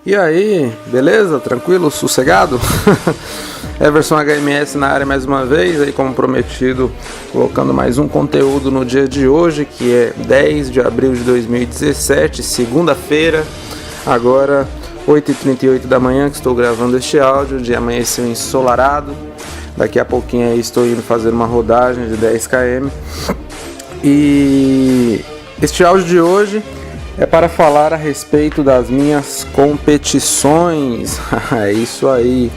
E aí, beleza? Tranquilo? Sossegado? Everson HMS na área mais uma vez, aí como prometido, colocando mais um conteúdo no dia de hoje, que é 10 de abril de 2017, segunda-feira, agora 8h38 da manhã que estou gravando este áudio, de amanheceu ensolarado. Daqui a pouquinho aí estou indo fazer uma rodagem de 10 km. E este áudio de hoje é para falar a respeito das minhas competições. É isso aí.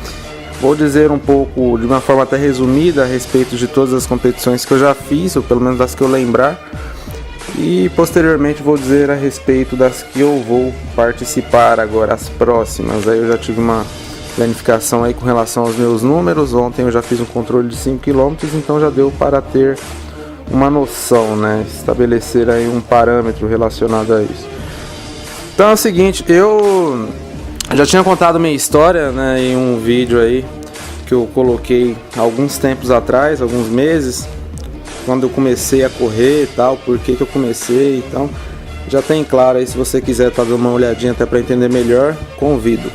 Vou dizer um pouco, de uma forma até resumida, a respeito de todas as competições que eu já fiz, ou pelo menos das que eu lembrar. E posteriormente vou dizer a respeito das que eu vou participar agora, as próximas. Aí eu já tive uma planificação aí com relação aos meus números. Ontem eu já fiz um controle de 5 km, então já deu para ter uma noção, né? Estabelecer aí um parâmetro relacionado a isso. Então é o seguinte, eu já tinha contado minha história, né, em um vídeo aí que eu coloquei alguns tempos atrás, alguns meses, quando eu comecei a correr e tal, por que eu comecei e tal. Já tem claro aí, se você quiser tá dando uma olhadinha até para entender melhor, convido.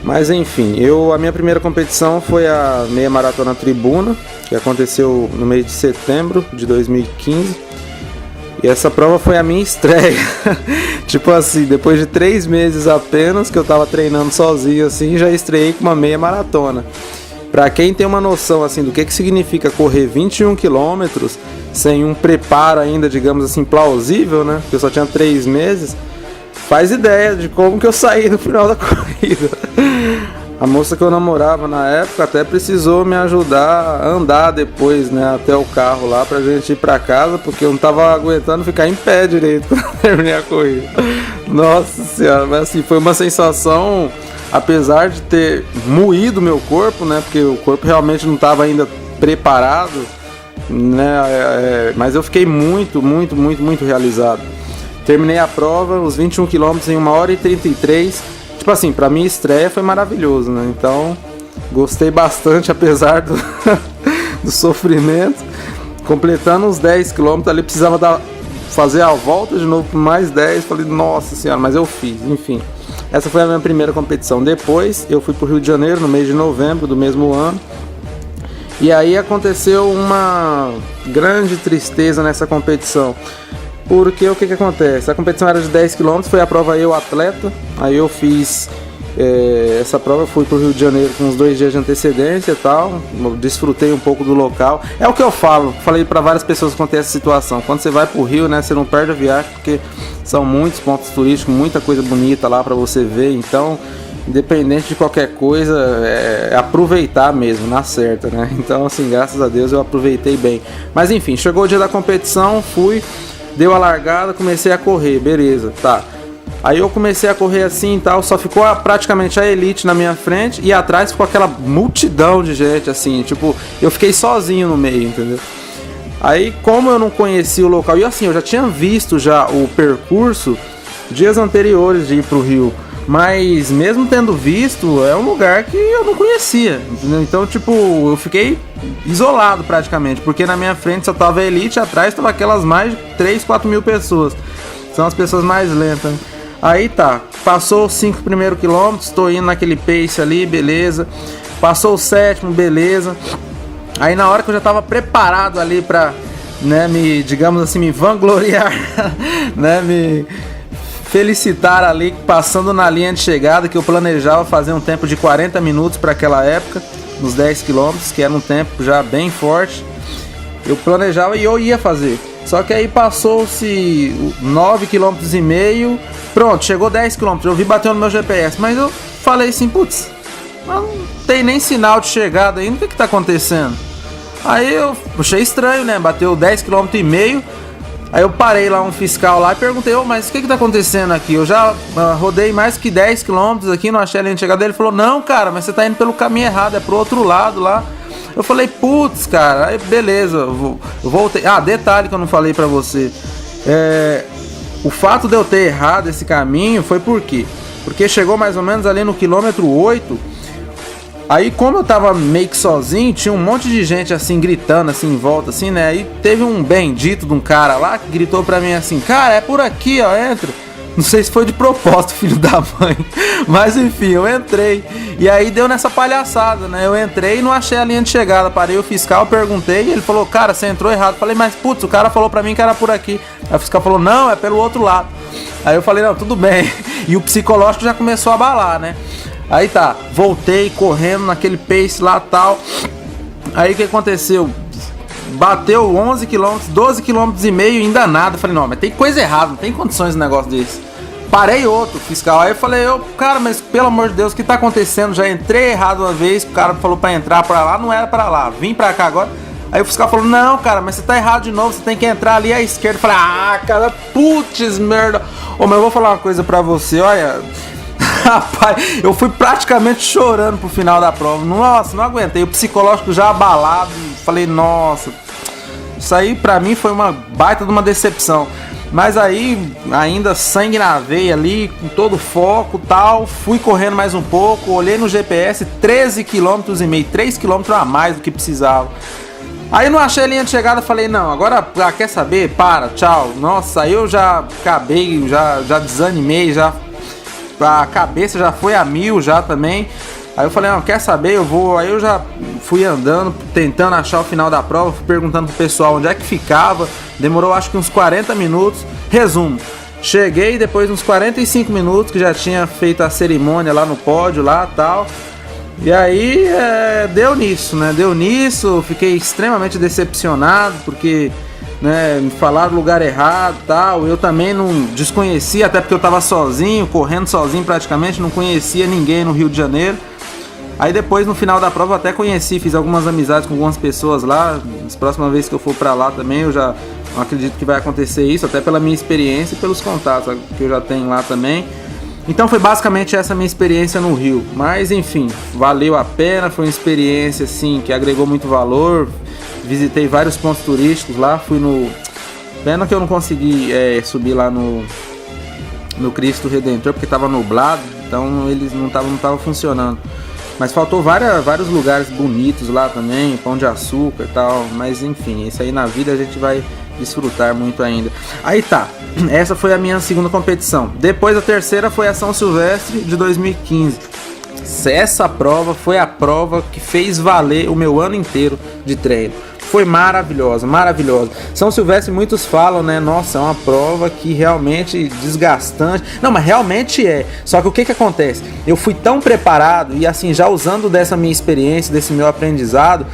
Mas enfim, a minha primeira competição foi a meia maratona Tribuna, que aconteceu no mês de setembro de 2015. E essa prova foi a minha estreia. Tipo assim, depois de 3 meses apenas que eu tava treinando sozinho assim, já estreiei com uma meia maratona. Pra quem tem uma noção assim do que significa correr 21 km sem um preparo ainda, digamos assim, plausível, né? Porque eu só tinha 3 meses. Faz ideia de como que eu saí no final da corrida. A moça que eu namorava na época até precisou me ajudar a andar depois, né, até o carro lá pra gente ir pra casa, porque eu não tava aguentando ficar em pé direito quando eu terminei a corrida. Nossa senhora, mas assim, foi uma sensação, apesar de ter moído meu corpo, né, porque o corpo realmente não tava ainda preparado, né, mas eu fiquei muito realizado. Terminei a prova, os 21 km em 1h33. Tipo assim, pra minha estreia foi maravilhoso, né? Então, gostei bastante, apesar do, do sofrimento. Completando os 10 km ali, precisava fazer a volta de novo por mais 10. Falei, nossa senhora, mas eu fiz, enfim. Essa foi a minha primeira competição. Depois, eu fui pro Rio de Janeiro, no mês de novembro do mesmo ano. E aí aconteceu uma grande tristeza nessa competição. Porque o que acontece? A competição era de 10 km, foi a prova eu atleta. Aí eu fiz essa prova, fui pro Rio de Janeiro com uns 2 dias de antecedência e tal. Desfrutei um pouco do local. É o que eu falei para várias pessoas que acontece essa situação. Quando você vai pro Rio, né, você não perde a viagem, porque são muitos pontos turísticos, muita coisa bonita lá para você ver. Então, independente de qualquer coisa, é aproveitar mesmo, na certa, né? Então, assim, graças a Deus eu aproveitei bem. Mas enfim, chegou o dia da competição, fui. Deu a largada, comecei a correr, beleza, tá. Aí eu comecei a correr assim e tal, só ficou praticamente a elite na minha frente e atrás ficou aquela multidão de gente, assim, tipo, eu fiquei sozinho no meio, entendeu? Aí, como eu não conhecia o local, e assim, eu já tinha visto já o percurso dias anteriores de ir pro Rio, mas mesmo tendo visto, é um lugar que eu não conhecia, entendeu? Então, tipo, eu fiquei isolado praticamente, porque na minha frente só tava a elite, atrás tava aquelas mais de 3, 4 mil pessoas. São as pessoas mais lentas, né? Aí tá, passou os 5 primeiros quilômetros, tô indo naquele pace ali, beleza. Passou o 7º, beleza. Aí na hora que eu já tava preparado ali pra, né, digamos assim, me vangloriar, né, me felicitar ali, passando na linha de chegada, que eu planejava fazer um tempo de 40 minutos para aquela época, nos 10 km, que era um tempo já bem forte. Eu planejava e eu ia fazer. Só que aí passou-se 9,5 km, pronto, chegou 10 km, eu vi batendo no meu GPS, mas eu falei assim, putz, não tem nem sinal de chegada ainda, o que tá acontecendo? Aí eu achei estranho, né, bateu 10,5 km, aí eu parei lá um fiscal lá e perguntei, mas o que tá acontecendo aqui? Eu já rodei mais que 10 km aqui, não achei a linha de chegada. Ele falou, não, cara, mas você tá indo pelo caminho errado, é pro outro lado lá. Eu falei, putz, cara, aí beleza, eu voltei. Ah, detalhe que eu não falei pra você. O fato de eu ter errado esse caminho foi por quê? Porque chegou mais ou menos ali no quilômetro 8. Aí, como eu tava meio que sozinho, tinha um monte de gente assim, gritando assim em volta, assim, né? Aí teve um bendito de um cara lá que gritou pra mim assim, cara, é por aqui, ó, entra. Não sei se foi de propósito, filho da mãe. Mas enfim, eu entrei. E aí deu nessa palhaçada, né? Eu entrei e não achei a linha de chegada. Parei o fiscal, perguntei. E ele falou, cara, você entrou errado. Falei, mas putz, o cara falou pra mim que era por aqui. Aí o fiscal falou, não, é pelo outro lado. Aí eu falei, não, tudo bem. E o psicológico já começou a abalar, né? Aí tá, voltei correndo naquele pace lá e tal. Aí o que aconteceu? Bateu 11 km, 12 km e meio, ainda nada. Falei, não, mas tem coisa errada, não tem condições de negócio desse. Parei outro fiscal. Aí eu falei, cara, mas pelo amor de Deus, o que tá acontecendo? Já entrei errado uma vez, o cara falou pra entrar pra lá, não era pra lá, vim pra cá agora. Aí o fiscal falou, não, cara, mas você tá errado de novo, você tem que entrar ali à esquerda. Eu falei, cara, putz, merda. Mas eu vou falar uma coisa pra você, olha... Rapaz, eu fui praticamente chorando pro final da prova. Nossa, não aguentei. O psicológico já abalado. Falei, nossa, isso aí pra mim foi uma baita de uma decepção. Mas aí, ainda sangue na veia ali, com todo o foco e tal, fui correndo mais um pouco, olhei no GPS, 13,5 km, 3 km a mais do que precisava. Aí não achei a linha de chegada, falei, não, agora quer saber? Para, tchau. Nossa, aí eu já acabei, já desanimei, já... A cabeça já foi a 1000 já também. Aí eu falei, não, quer saber, eu vou. Aí eu já fui andando, tentando achar o final da prova, fui perguntando pro pessoal onde é que ficava. Demorou acho que uns 40 minutos. Resumo, cheguei depois de uns 45 minutos, que já tinha feito a cerimônia lá no pódio lá e tal. E aí deu nisso, né? Deu nisso, fiquei extremamente decepcionado, porque... né, me falaram do lugar errado e tal. Eu também não desconhecia, até porque eu tava sozinho, correndo sozinho praticamente, não conhecia ninguém no Rio de Janeiro. Aí depois, no final da prova, eu até conheci, fiz algumas amizades com algumas pessoas lá. As próximas vezes que eu for pra lá também, eu já não acredito que vai acontecer isso, até pela minha experiência e pelos contatos que eu já tenho lá também. Então foi basicamente essa minha experiência no Rio. Mas enfim, valeu a pena, foi uma experiência assim que agregou muito valor. Visitei vários pontos turísticos lá, fui no... Pena que eu não consegui subir lá no Cristo Redentor, porque estava nublado, então eles não estavam funcionando. Mas faltou vários lugares bonitos lá também, Pão de Açúcar e tal, mas enfim, isso aí na vida a gente vai desfrutar muito ainda. Aí tá, essa foi a minha segunda competição. Depois a terceira foi a São Silvestre de 2015. Essa prova foi a prova que fez valer o meu ano inteiro de treino. Foi maravilhosa, maravilhosa. São Silvestre, muitos falam, né? Nossa, é uma prova que realmente desgastante. Não, mas realmente é. Só que o que acontece? Eu fui tão preparado e assim, já usando dessa minha experiência, desse meu aprendizado,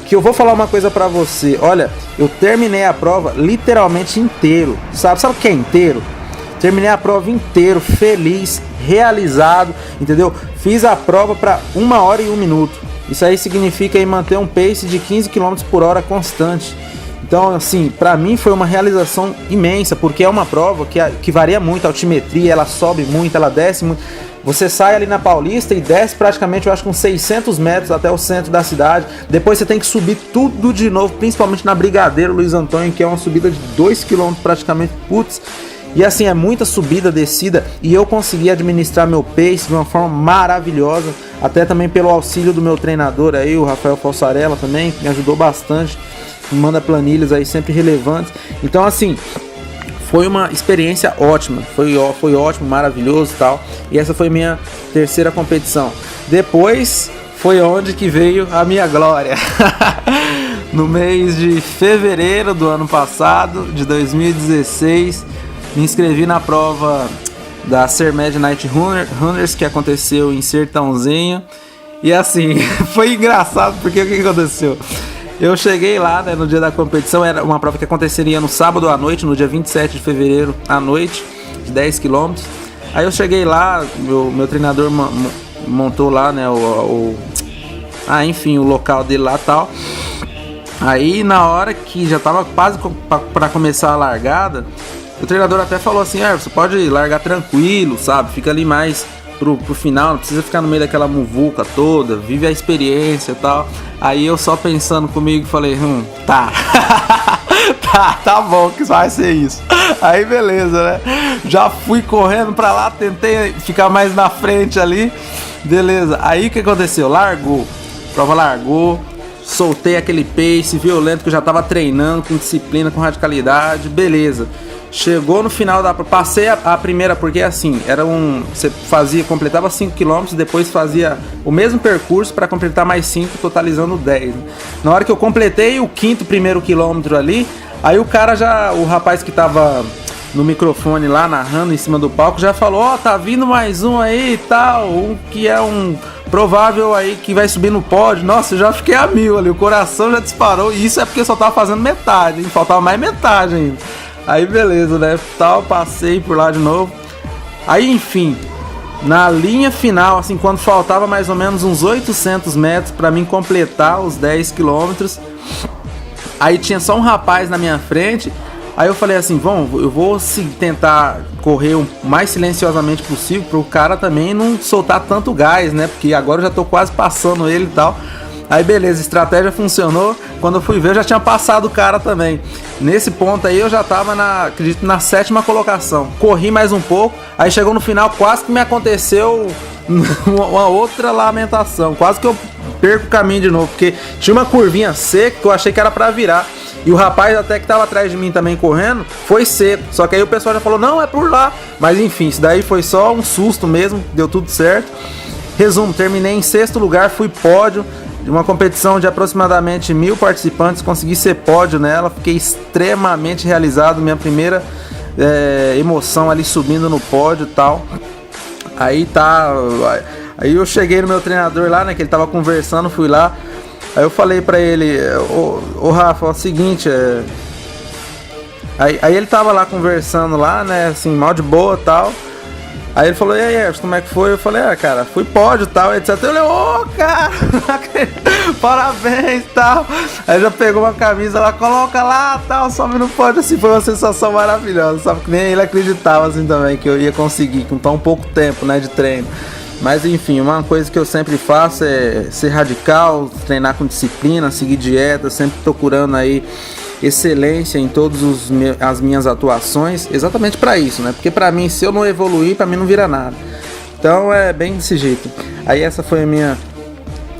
que eu vou falar uma coisa pra você. Olha, eu terminei a prova literalmente inteiro. Sabe o que é inteiro? Terminei a prova inteiro, feliz, realizado, entendeu? Fiz a prova para 1 hora e 1 minuto. Isso aí significa aí manter um pace de 15 km por hora constante. Então, assim, para mim foi uma realização imensa, porque é uma prova que varia muito, a altimetria, ela sobe muito, ela desce muito. Você sai ali na Paulista e desce praticamente, eu acho, com 600 metros até o centro da cidade. Depois você tem que subir tudo de novo, principalmente na Brigadeiro Luiz Antônio, que é uma subida de 2 km praticamente, putz. E assim, é muita subida, descida, e eu consegui administrar meu pace de uma forma maravilhosa, até também pelo auxílio do meu treinador aí, o Rafael Falsarella também, que me ajudou bastante, me manda planilhas aí sempre relevantes. Então assim, foi uma experiência ótima, foi ótimo, maravilhoso e tal, e essa foi minha terceira competição. Depois foi onde que veio a minha glória. No mês de fevereiro do ano passado, de 2016, me inscrevi na prova da Sermed Night Runners, que aconteceu em Sertãozinho. E assim, foi engraçado, porque o que aconteceu? Eu cheguei lá, né, no dia da competição, era uma prova que aconteceria no sábado à noite, no dia 27 de fevereiro à noite, de 10 km. Aí eu cheguei lá, meu treinador montou lá, né, enfim, o local dele lá e tal. Aí na hora que já tava quase para começar a largada, o treinador até falou assim, você pode largar tranquilo, sabe? Fica ali mais pro final, não precisa ficar no meio daquela muvuca toda, vive a experiência e tal. Aí eu só pensando comigo, falei, tá. tá bom que vai ser isso. Aí beleza, né? Já fui correndo pra lá, tentei ficar mais na frente ali. Beleza, aí o que aconteceu? Largou, a prova largou. Soltei aquele pace violento que eu já tava treinando com disciplina, com radicalidade, beleza. Chegou no final da prova, passei a primeira, porque assim, você completava 5 km, depois fazia o mesmo percurso para completar mais 5, totalizando 10. Na hora que eu completei o primeiro quilômetro ali, aí o rapaz que tava no microfone lá, narrando em cima do palco, já falou, ó, tá vindo mais um aí e tal, que é um provável aí que vai subir no pódio. Nossa, eu já fiquei a mil ali, o coração já disparou, e isso é porque eu só tava fazendo metade, hein? Faltava mais metade ainda. Aí beleza, né, tal, passei por lá de novo. Aí enfim, na linha final, assim, quando faltava mais ou menos uns 800 metros pra mim completar os 10 quilômetros, aí tinha só um rapaz na minha frente. Aí eu falei assim, eu vou tentar correr o mais silenciosamente possível para o cara também não soltar tanto gás, né? Porque agora eu já tô quase passando ele e tal. Aí beleza, a estratégia funcionou. Quando eu fui ver, eu já tinha passado o cara também. Nesse ponto aí eu já tava acredito, na 7ª colocação. Corri mais um pouco, aí chegou no final, quase que me aconteceu uma outra lamentação. Quase que eu perco o caminho de novo, porque tinha uma curvinha seca que eu achei que era para virar. E o rapaz até que tava atrás de mim também correndo, foi seco. Só que aí o pessoal já falou, não, é por lá. Mas enfim, isso daí foi só um susto mesmo, deu tudo certo. Resumo, terminei em 6º lugar, fui pódio. De uma competição de aproximadamente 1000 participantes, consegui ser pódio nela. Fiquei extremamente realizado, minha primeira emoção ali subindo no pódio e tal. Aí eu cheguei no meu treinador lá, né, que ele tava conversando, fui lá. Aí eu falei pra ele, ô Rafa, é o seguinte, Aí ele tava lá conversando lá, né, assim, mal de boa e tal. Aí ele falou, e aí, Everson, como é que foi? Eu falei, cara, fui pódio e tal, etc. Eu falei, cara, parabéns e tal. Aí já pegou uma camisa lá, coloca lá tal, sobe no pódio, assim, foi uma sensação maravilhosa, sabe? Que nem ele acreditava, assim, também, que eu ia conseguir, com tão pouco tempo, né, de treino. Mas enfim, uma coisa que eu sempre faço é ser radical, treinar com disciplina, seguir dieta, sempre procurando aí excelência em todas as minhas atuações, exatamente para isso, né? Porque para mim, se eu não evoluir, para mim não vira nada. Então é bem desse jeito. Aí essa foi a minha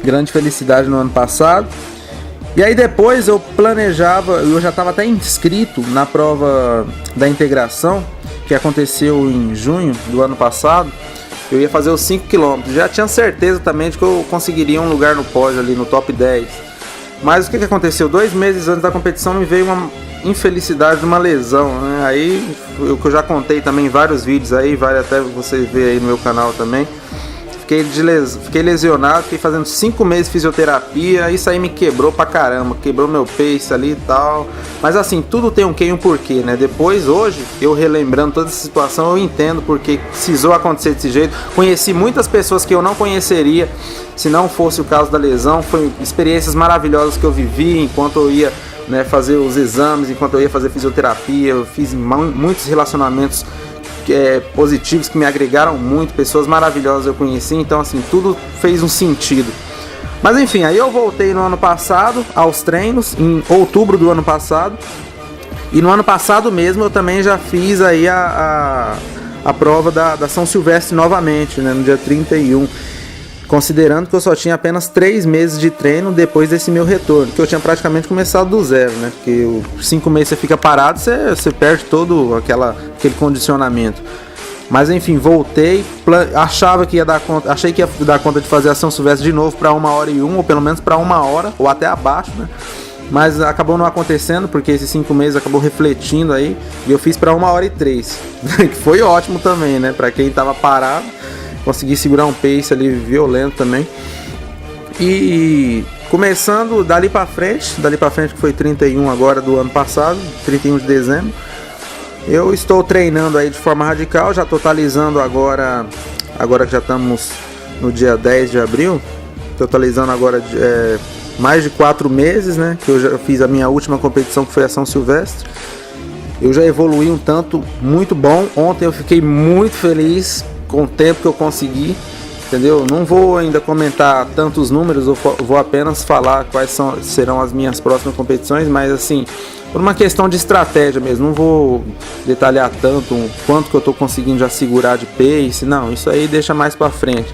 grande felicidade no ano passado. E aí depois eu já estava até inscrito na prova da integração, que aconteceu em junho do ano passado. Eu ia fazer os 5 km, já tinha certeza também de que eu conseguiria um lugar no pódio ali, no top 10. Mas o que aconteceu? 2 meses antes da competição me veio uma infelicidade de uma lesão, né? Aí, o que eu já contei também em vários vídeos aí, vale até você ver aí no meu canal também. Fiquei lesionado, fiquei fazendo 5 meses de fisioterapia, isso aí me quebrou pra caramba, quebrou meu pace ali e tal. Mas assim, tudo tem um quê e um porquê, né? Depois, hoje, eu relembrando toda essa situação, eu entendo porque precisou acontecer desse jeito. Conheci muitas pessoas que eu não conheceria se não fosse o caso da lesão. Foi experiências maravilhosas que eu vivi enquanto eu ia, né, fazer os exames, enquanto eu ia fazer fisioterapia. Eu fiz muitos relacionamentos positivos que me agregaram muito, pessoas maravilhosas eu conheci, então assim, tudo fez um sentido. Mas enfim, aí eu voltei no ano passado aos treinos, em outubro do ano passado, e no ano passado mesmo eu também já fiz aí a prova da São Silvestre novamente, né, no dia 31, considerando que eu só tinha apenas 3 meses de treino depois desse meu retorno, que eu tinha praticamente começado do zero, né? Porque 5 meses você fica parado, você perde todo aquele condicionamento. Mas enfim, voltei, achei que ia dar conta de fazer a São Silvestre de novo para 1h01, ou pelo menos para 1 hora, ou até abaixo, né? Mas acabou não acontecendo, porque esses 5 meses acabou refletindo aí, e eu fiz para 1h03, que foi ótimo também, né? Para quem tava parado, consegui segurar um pace ali violento também. E começando dali pra frente que foi 31 agora do ano passado, 31 de dezembro, eu estou treinando aí de forma radical, já totalizando agora que já estamos no dia 10 de abril, totalizando agora mais de 4 meses, né, que eu já fiz a minha última competição, que foi a São Silvestre. Eu já evoluí um tanto muito bom. Ontem eu fiquei muito feliz com o tempo que eu consegui, entendeu? Não vou ainda comentar tantos números, eu vou apenas falar quais serão as minhas próximas competições, mas assim, por uma questão de estratégia mesmo, não vou detalhar tanto quanto que eu tô conseguindo já segurar de pace, não, isso aí deixa mais pra frente.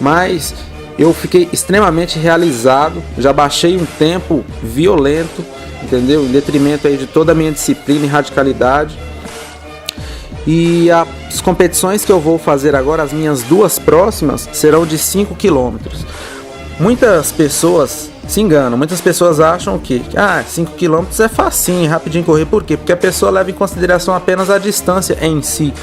Mas eu fiquei extremamente realizado, já baixei um tempo violento, entendeu? Em detrimento aí de toda a minha disciplina e radicalidade. E as competições que eu vou fazer agora, as minhas 2 próximas, serão de 5 km. Muitas pessoas se enganam, muitas pessoas acham que 5 km é facinho, rapidinho correr. Por quê? Porque a pessoa leva em consideração apenas a distância em si.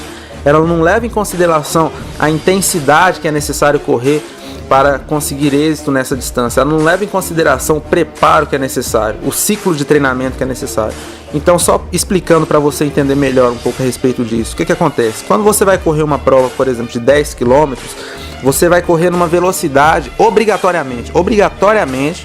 Ela não leva em consideração a intensidade que é necessário correr para conseguir êxito nessa distância. Ela não leva em consideração o preparo que é necessário, o ciclo de treinamento que é necessário. Então, só explicando para você entender melhor um pouco a respeito disso. O que acontece? Quando você vai correr uma prova, por exemplo, de 10 km, você vai correr numa velocidade, obrigatoriamente,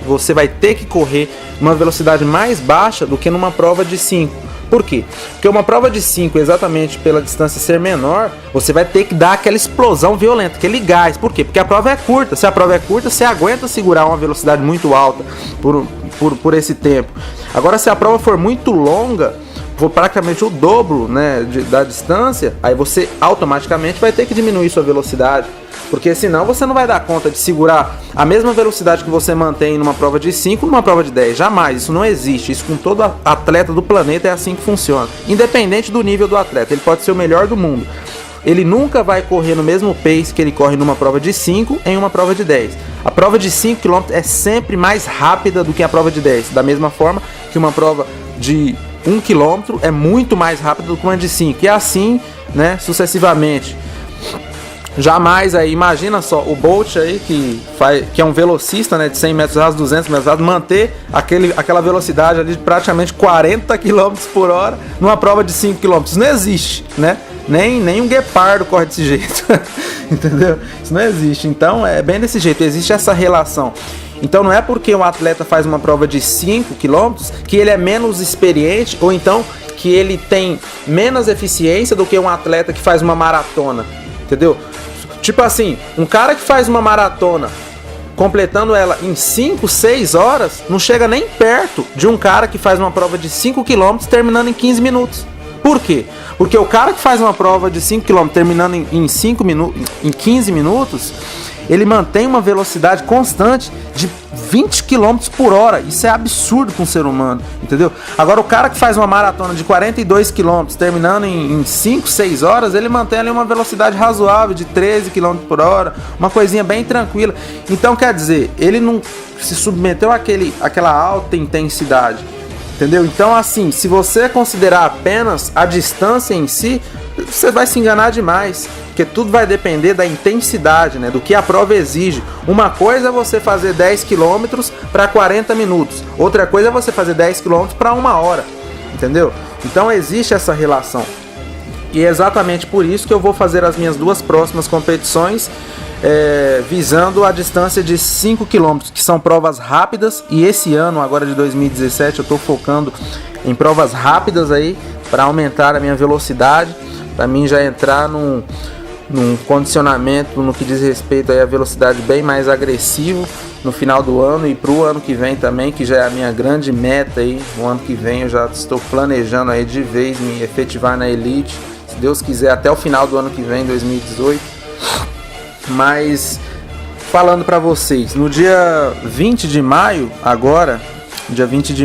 você vai ter que correr numa velocidade mais baixa do que numa prova de 5. Por quê? Porque uma prova de 5, exatamente pela distância ser menor, você vai ter que dar aquela explosão violenta, aquele gás. Por quê? Porque a prova é curta. Se a prova é curta, você aguenta segurar uma velocidade muito alta por esse tempo. Agora, se a prova for muito longa, for praticamente o dobro, né, da distância, aí você automaticamente vai ter que diminuir sua velocidade. Porque senão você não vai dar conta de segurar a mesma velocidade que você mantém numa prova de 5 numa prova de 10. Jamais, isso não existe. Isso com todo atleta do planeta é assim que funciona. Independente do nível do atleta, ele pode ser o melhor do mundo. Ele nunca vai correr no mesmo pace que ele corre numa prova de 5 em uma prova de 10. A prova de 5 km é sempre mais rápida do que a prova de 10. Da mesma forma que uma prova de 1 km é muito mais rápida do que uma de 5. E assim, né, sucessivamente. Jamais aí, imagina só, o Bolt aí, que é um velocista, né, de 100 metros rasos, 200 metros rasos, manter aquela velocidade ali de praticamente 40 km por hora numa prova de 5 km. Isso não existe, né? Nem um guepardo corre desse jeito, entendeu? Isso não existe. Então é bem desse jeito, existe essa relação. Então não é porque um atleta faz uma prova de 5 km que ele é menos experiente ou então que ele tem menos eficiência do que um atleta que faz uma maratona, entendeu? Tipo assim, um cara que faz uma maratona completando ela em 5, 6 horas, não chega nem perto de um cara que faz uma prova de 5 km terminando em 15 minutos. Por quê? Porque o cara que faz uma prova de 5 km terminando em 15 minutos, ele mantém uma velocidade constante de 20 km por hora. Isso é absurdo para um ser humano, entendeu? Agora, o cara que faz uma maratona de 42 km terminando em 5, 6 horas, ele mantém ali uma velocidade razoável de 13 km por hora, uma coisinha bem tranquila. Então, quer dizer, ele não se submeteu àquela alta intensidade, entendeu? Então, assim, se você considerar apenas a distância em si, você vai se enganar demais, porque tudo vai depender da intensidade, né, do que a prova exige. Uma coisa é você fazer 10 km para 40 minutos, outra coisa é você fazer 10 km para 1 hora, entendeu? Então existe essa relação. E é exatamente por isso que eu vou fazer as minhas 2 próximas competições visando a distância de 5 km, que são provas rápidas. E esse ano, agora de 2017, eu estou focando em provas rápidas aí para aumentar a minha velocidade, para mim já entrar num condicionamento no que diz respeito aí à velocidade bem mais agressivo no final do ano e para o ano que vem também, que já é a minha grande meta aí. O ano que vem eu já estou planejando aí de vez me efetivar na elite, se Deus quiser, até o final do ano que vem, 2018. Mas falando para vocês, no dia 20 de maio, agora, dia 21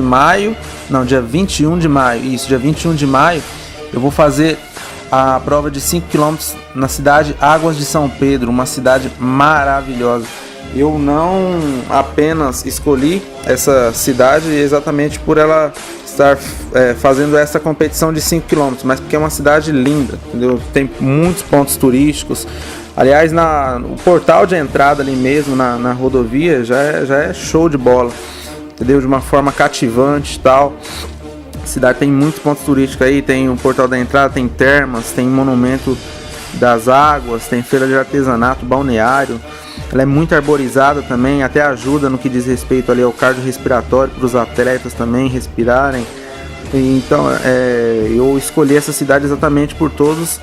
de maio, isso, dia 21 de maio, eu vou fazer a prova de 5 km na cidade Águas de São Pedro, uma cidade maravilhosa. Eu não apenas escolhi essa cidade exatamente por ela estar fazendo essa competição de 5 km, mas porque é uma cidade linda, entendeu? Tem muitos pontos turísticos. Aliás, o portal de entrada ali mesmo, na rodovia, já é show de bola, entendeu? De uma forma cativante e tal. A cidade tem muitos pontos turísticos aí, tem o portal da entrada, tem termas, tem monumento das águas, tem feira de artesanato, balneário. Ela é muito arborizada também, até ajuda no que diz respeito ali ao cardiorrespiratório para os atletas também respirarem. Então eu escolhi essa cidade exatamente por todos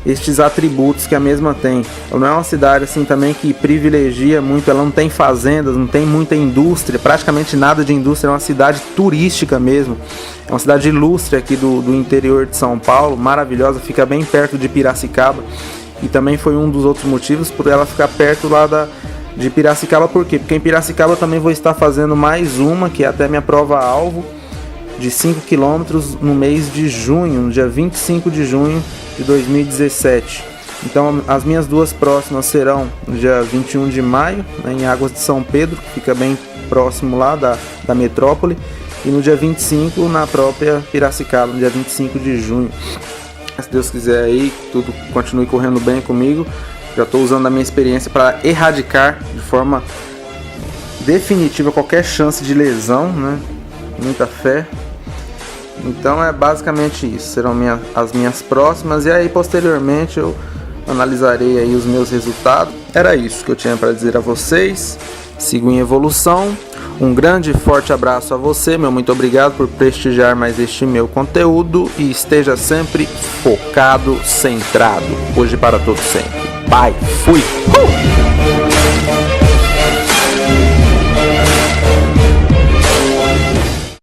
estes atributos que a mesma tem. Ela não é uma cidade assim também que privilegia muito, ela não tem fazendas, não tem muita indústria, praticamente nada de indústria, é uma cidade turística mesmo. É uma cidade ilustre aqui do interior de São Paulo, maravilhosa, fica bem perto de Piracicaba. E também foi um dos outros motivos por ela ficar perto lá de Piracicaba. Por quê? Porque em Piracicaba eu também vou estar fazendo mais uma, que é até minha prova-alvo, de 5 km no mês de junho, no dia 25 de junho, de 2017. Então as minhas duas próximas serão no dia 21 de maio, né, em Águas de São Pedro, que fica bem próximo lá da metrópole, e no dia 25 na própria Piracicaba, no dia 25 de junho. Se Deus quiser aí, tudo continue correndo bem comigo. Já estou usando a minha experiência para erradicar de forma definitiva qualquer chance de lesão, né? Muita fé. Então é basicamente isso, serão as minhas próximas, e aí posteriormente eu analisarei aí os meus resultados. Era isso que eu tinha para dizer a vocês. Sigo em evolução. Um grande e forte abraço a você, meu muito obrigado por prestigiar mais este meu conteúdo, e esteja sempre focado, centrado. Hoje para todos sempre. Bye, fui!